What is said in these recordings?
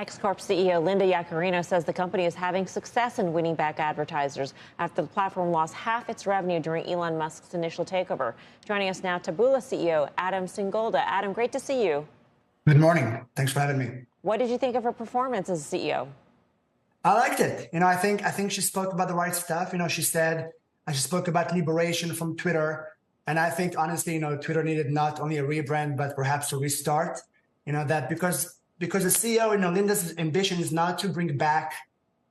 Corp CEO Linda Yaccarino says the company is having success in winning back advertisers after the platform lost half its revenue during Elon Musk's initial takeover. Joining us now, Taboola CEO Adam Singolda. Adam, great to see you. Good morning. Thanks for having me. What did you think of her performance as CEO? I liked it. I think she spoke about the right stuff. She spoke about liberation from Twitter. And I think, honestly, Twitter needed not only a rebrand, but perhaps a restart. That because the CEO, Linda's ambition is not to bring back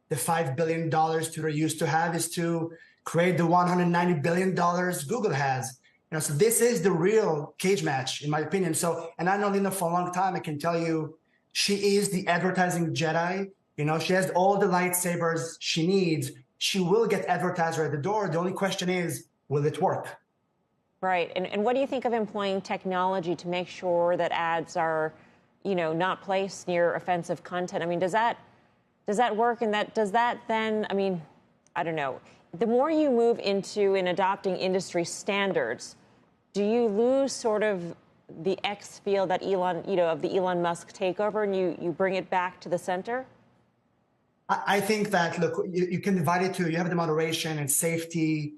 the $5 billion Twitter used to have, is to create the $190 billion Google has. So this is the real cage match, in my opinion. And I know Linda for a long time. I can tell you, she is the advertising Jedi. She has all the lightsabers she needs. She will get advertiser at the door. The only question is, will it work? Right. And what do you think of employing technology to make sure that ads are, not placed near offensive content? Does that work? And does that then, I don't know. The more you move into in adopting industry standards, do you lose sort of the X feel that of the Elon Musk takeover, and you bring it back to the center? I think that, look, you can divide it to, you have the moderation and safety,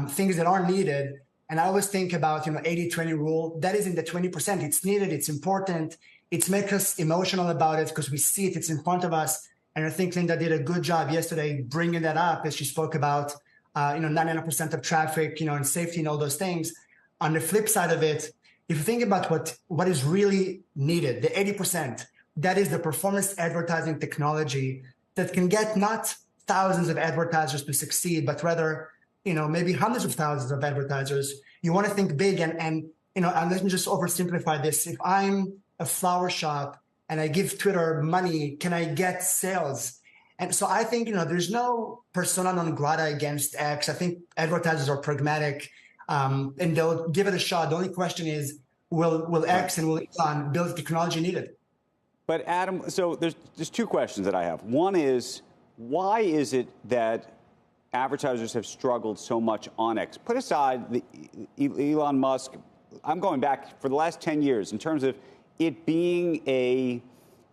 things that are needed. And I always think about, 80-20 rule. That is in the 20%. It's needed. It's important. It's make us emotional about it because we see it. It's in front of us. And I think Linda did a good job yesterday bringing that up as she spoke about, 99% of traffic, and safety and all those things. On the flip side of it, if you think about what is really needed, the 80%, that is the performance advertising technology that can get not thousands of advertisers to succeed, but rather, maybe hundreds of thousands of advertisers. You want to think big and let me just oversimplify this. If I'm a flower shop and I give Twitter money, can I get sales? And so I think, there's no persona non grata against X. I think advertisers are pragmatic and they'll give it a shot. The only question is, will X and will Elon build the technology needed? But Adam, so there's two questions that I have. One is, why is it that advertisers have struggled so much on X? Put aside the Elon Musk, I'm going back for the last 10 years in terms of it being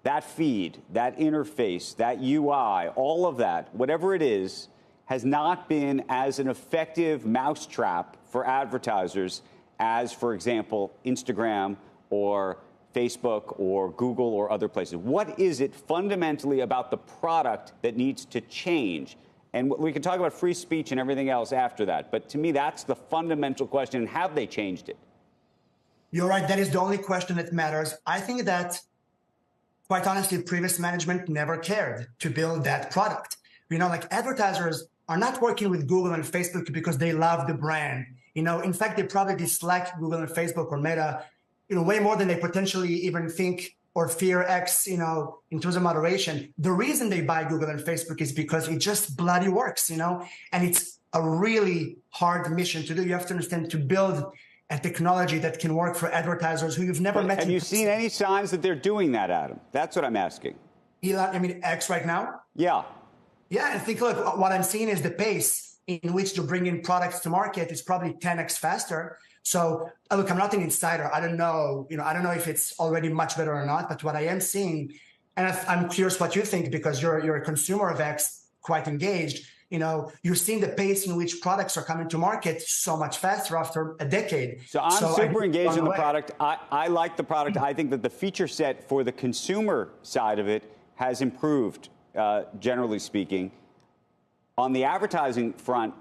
that feed, that interface, that UI, all of that, whatever it is, has not been as an effective mousetrap for advertisers as, for example, Instagram or Facebook or Google or other places. What is it fundamentally about the product that needs to change? And we can talk about free speech and everything else after that. But to me, that's the fundamental question. Have they changed it? You're right. That is the only question that matters. I think that, quite honestly, previous management never cared to build that product. Advertisers are not working with Google and Facebook because they love the brand. In fact, they probably dislike Google and Facebook or Meta, way more than they potentially even think or fear X, in terms of moderation. The reason they buy Google and Facebook is because it just bloody works, and it's a really hard mission to do. You have to understand, to build a technology that can work for advertisers who you've never met. Have you seen any signs that they're doing that, Adam? That's what I'm asking. X right now? Yeah. Yeah, I think, look, what I'm seeing is the pace in which they're bringing products to market is probably 10x faster. So, look, I'm not an insider. I don't know, I don't know if it's already much better or not, but what I am seeing, and I'm curious what you think because you're a consumer of X, quite engaged, you're seeing the pace in which products are coming to market so much faster after a decade. So I'm super engaged in the product. I like the product. I think that the feature set for the consumer side of it has improved, generally speaking. On the advertising front,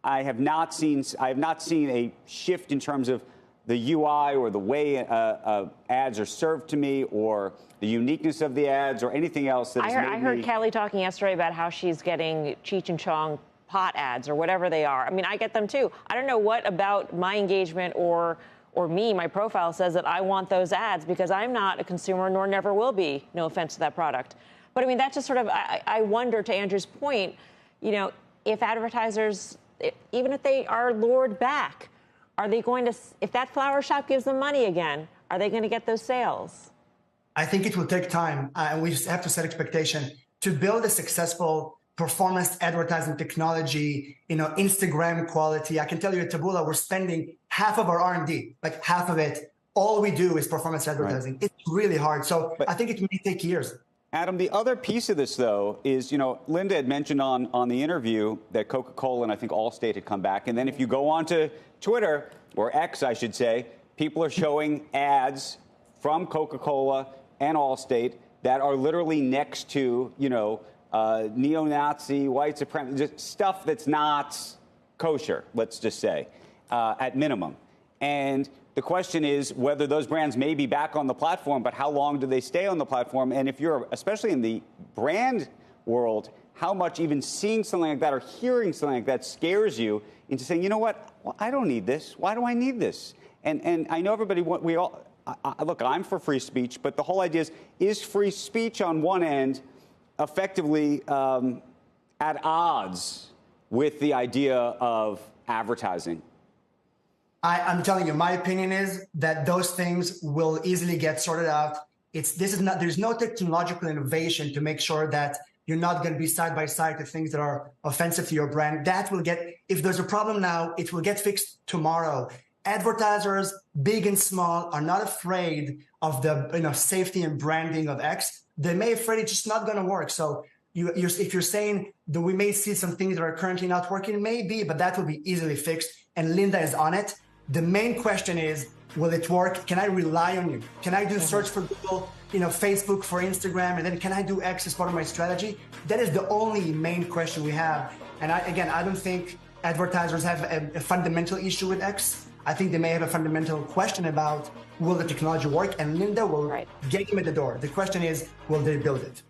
I have not seen a shift in terms of the UI or the way ads are served to me or the uniqueness of the ads or anything else that I heard Kelly talking yesterday about how she's getting Cheech and Chong pot ads or whatever they are. I get them too. I don't know what about my engagement or me, my profile says that I want those ads because I'm not a consumer nor never will be. No offense to that product. But that's just sort of, I wonder, to Andrew's point, if advertisers, even if they are lured back, are they going to, if that flower shop gives them money again, are they going to get those sales? I think it will take time, and we just have to set expectation to build a successful performance advertising technology, Instagram quality. I can tell you at Taboola, we're spending half of our R&D, like half of it. All we do is performance advertising. Right. It's really hard. So I think it may take years. Adam, the other piece of this, though, is, Linda had mentioned on the interview that Coca-Cola and I think Allstate had come back. And then if you go onto Twitter, or X, I should say, people are showing ads from Coca-Cola and Allstate that are literally next to, neo-Nazi, white supremacy, just stuff that's not kosher, let's just say, at minimum. And the question is whether those brands may be back on the platform, but how long do they stay on the platform? And if you're, especially in the brand world, how much even seeing something like that or hearing something like that scares you into saying, you know what, well, I don't need this. Why do I need this? And I know everybody, look, I'm for free speech, but the whole idea is free speech on one end effectively at odds with the idea of advertising? I'm telling you, my opinion is that those things will easily get sorted out. There's no technological innovation to make sure that you're not going to be side by side to things that are offensive to your brand. That will if there's a problem now, it will get fixed tomorrow. Advertisers, big and small, are not afraid of the safety and branding of X. They may be afraid it's just not going to work. So if you're saying that we may see some things that are currently not working, maybe, but that will be easily fixed. And Linda is on it. The main question is, will it work? Can I rely on you? Can I do search for Google, Facebook for Instagram, and then can I do X as part of my strategy? That is the only main question we have. And I don't think advertisers have a fundamental issue with X. I think they may have a fundamental question about, will the technology work? And Linda will get them at the door. The question is, will they build it?